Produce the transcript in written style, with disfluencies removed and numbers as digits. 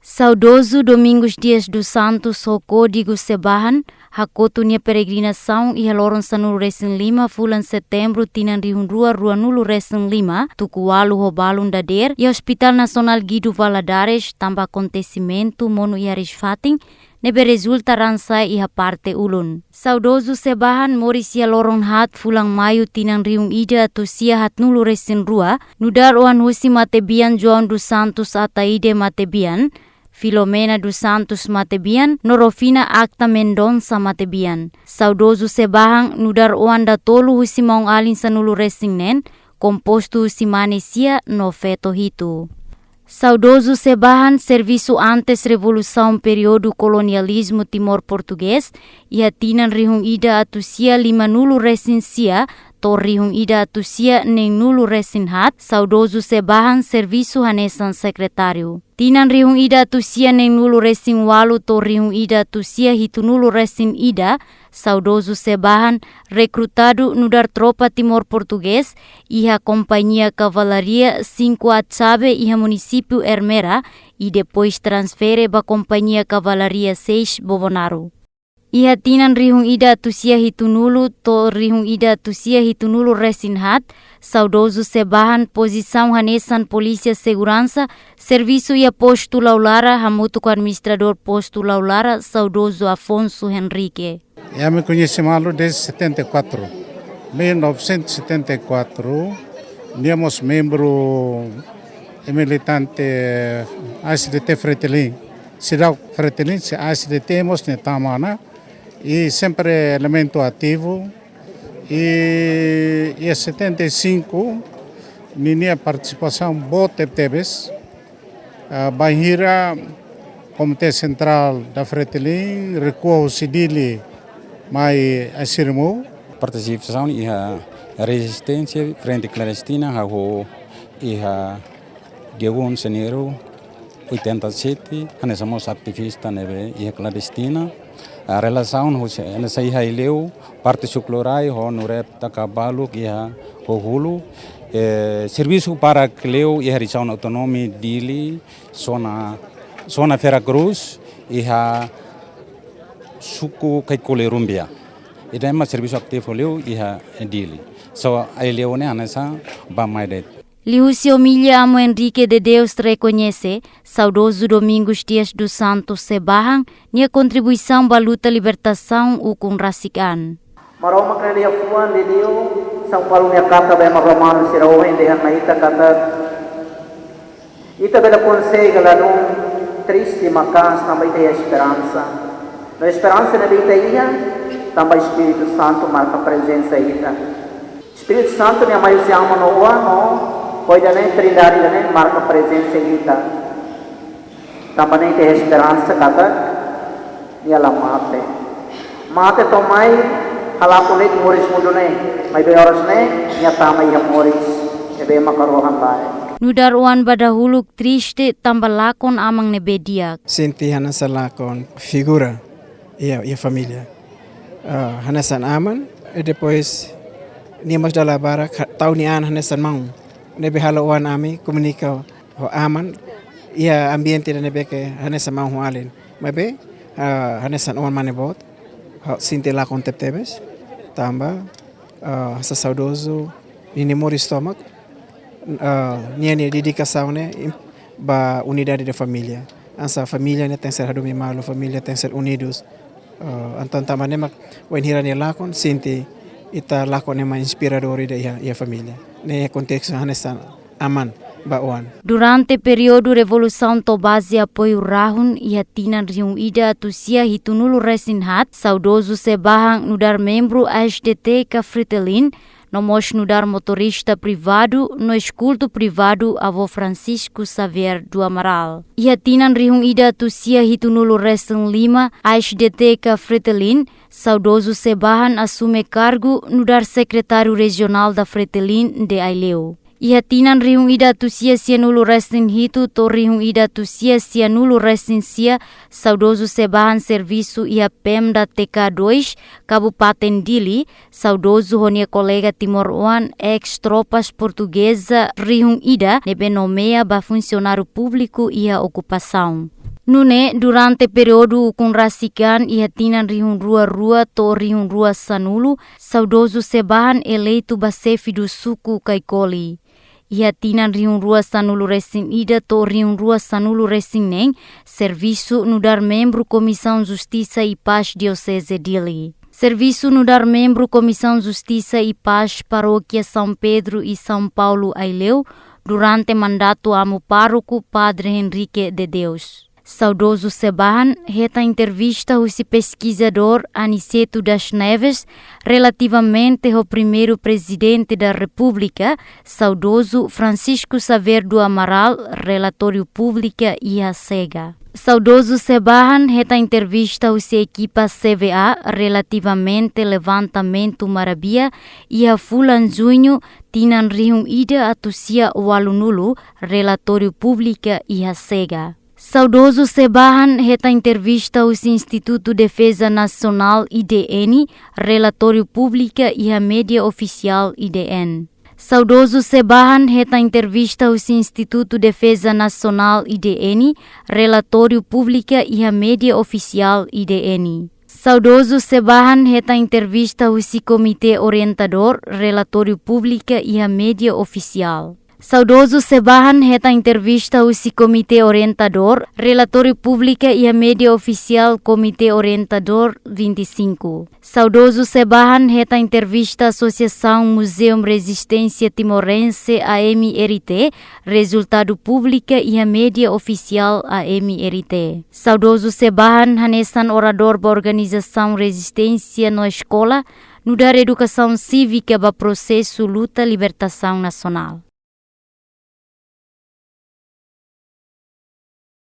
Saudoso Domingos Dias dos Santos o Código Sebahan, hakotunia peregrinação e haloron sanulu resen 5 bulan setembro tinan rihun rua nulu resen 5 tukualu hobalun dader e Hospital Nasional Guido Valadares tambah acontecimento monu iaris fating nebe resulta ransai iha parte ulun. Saudoso Sebahan moris ia lorong hat fulang mayu tinan riung ida atau sia hat nulu resen rua nudar oan husi matebian João dos Santos Ataide matebian Filomena dos Santos Matebian, Norofina Acta Mendonça Matebian. Saudoso Sebahan nudar oanda tolu husi maung alin sanulu resingnen, composto husi manesia no feto hitu. Saudoso Sebahan serviço antes revolução período colonialismo Timor Português, ia tinan rihung ida atusia 5 nulu resinsia, torrihung ida atusia neng nulu resinhat, saudoso Sebahan serviço hanesan sekretário. Tinan rihung ida atusia neng nulu resin walu torrihung ida atusia hitu nulu resin ida, saudoso Sebahan recrutado nudar tropa Timor Português, iha Companhia Cavalaria 5 Atsabe iha município Ermera, e depois transfere ba Companhia Cavalaria 6 Bobonaro. Iha tinan rihung ida atusia hitunulu to rihung ida atusia hitunulu resinhat, saudoso Sebahan posição hanesan Polícia Segurança, serviço ia posto laulara hamutu com administrador posto laulara, saudoso Afonso Henrique. Eu me conheci malo desde 74. 1974, éramos membro militante ACDT Fretilin. Cidade Fretilin, ACDT, nós Tamana. E sempre elemento ativo. E em 75, minha participação boa teve. Bahira, Comitê Central da Fretilin, recuo o Cidili, mas assirmou. Participação e a resistência frente clandestina, e a dia 1 de janeiro 87, nós somos ativistas e a clandestina. A relação ela sai haileu parte suclorai ho nurep takabalu ia hulu serviço para cleu e a região autonômica dili zona Veracruz e a suku Kaikole-Rumbia. Ida é serviço ativo leu e a dili so haileu ne anesa ba maidet. Liúcio Milha Amo Henrique de Deus reconhece, saudoso Domingos Dias dos Santos Sebahan, nia contribuição para a luta libertação o com Racikan. Maroma krelia puan de Dio, São Paulo nia kata bem maromano sirau hende hanaita kata. Ita bela consegue lá num triste macas também tem esperança. Na esperança na vida ia, também Espírito Santo marca presença ita. Espírito Santo nia mais ama no ano. Poi da nem trindade da nem marca presença kita. Também tem esperança kata ni ala mate. Mate tomai hala kulit moris mundo ne. Mai be oras ne nya tamai ha moris. Ebe makarohan bae. Nudar uan badahuluk triste tambah lakon amang nebediak. Sinti hanasan lakon figura ia família. Hanasan aman e depois niamos dala barak tau ni an hanasan mau. Nebe haloan ami komunika ho aman ia ambiente da nebe ke hanesa mau alin mabe hanesan on manebot sinti la conteptebes tamba sa saudoso ni mori stomak ni dedicação ne ba unidade da família ansa família ne tem ser hadomi malo família tem ser unidos antan tamane mak wen hirani lakon sinti ita lakon ne ma inspiradori da ia família. Ne konteks hanesan aman bawan. Durante período Revolução Tobase apoio rahun ia tinan riung ida atusia hitunulu resinhat, saudoso Sebahan nudar membro ASDT Cafritelin, nomos nudar motorista privado no esculto privado avô Francisco Xavier do Amaral. Ia tinan riung ida atusia hitunulu resin 5 ASDT Cafritelin, saudoso Sebahan assume cargo nudar secretário regional da Fretilin de Aileu. Ia tinan rihung ida tusia sia nulu resin hitu to rihung ida tusia sia nulu resin sia saudoso Sebahan serviço ia Pemda TK2 Kabupaten Dili, saudoso honia colega Timor One ex tropas portuguesa rihung ida nebe nomeia ba funcionário público ia ocupação. Nune, durante período com rasikan ia tinan rihun rua to rihun rua sanulu, saudoso Sebahan eleito basefi do suku Kaikoli. Ia tinan rihun rua sanulu resin ida to rihun rua sanulu resin neng, serviço no dar membro Comissão Justiça e Paz Diocese Dili. Serviço no dar membro Comissão Justiça e Paz Paróquia São Pedro e São Paulo Aileu, durante mandato amo pároco Padre Henrique de Deus. Saudoso Sebahan reta entrevista o pesquisador Aniceto das Neves relativamente ao primeiro presidente da República, saudoso Francisco Xavier do Amaral, relatório pública e a cega. Saudoso Sebahan reta entrevista o equipa CVA relativamente levantamento Marabia e a Fulan Junho tinan rihun ida atusia walunulu, relatório pública e a cega. Saudoso Sebahan reta entrevista ao Instituto Defesa Nacional IDN, relatório pública e a mídia oficial IDN. Saudoso Sebahan reta entrevista ao Instituto Defesa Nacional IDN, relatório pública e a mídia oficial IDN. Saudoso Sebahan reta entrevista ao Comitê Orientador, relatório pública e a mídia oficial. Saudoso Sebahan reta entrevista ao Comitê Orientador, relatório pública e a mídia oficial Comitê Orientador 25. Saudoso Sebahan reta entrevista à Associação Museu Resistência Timorense AMRT, resultado pública e a mídia oficial AMRT. Saudoso Sebahan hanesan orador da Organização Resistência na escola, no dar educação cívica para processo luta libertação nacional.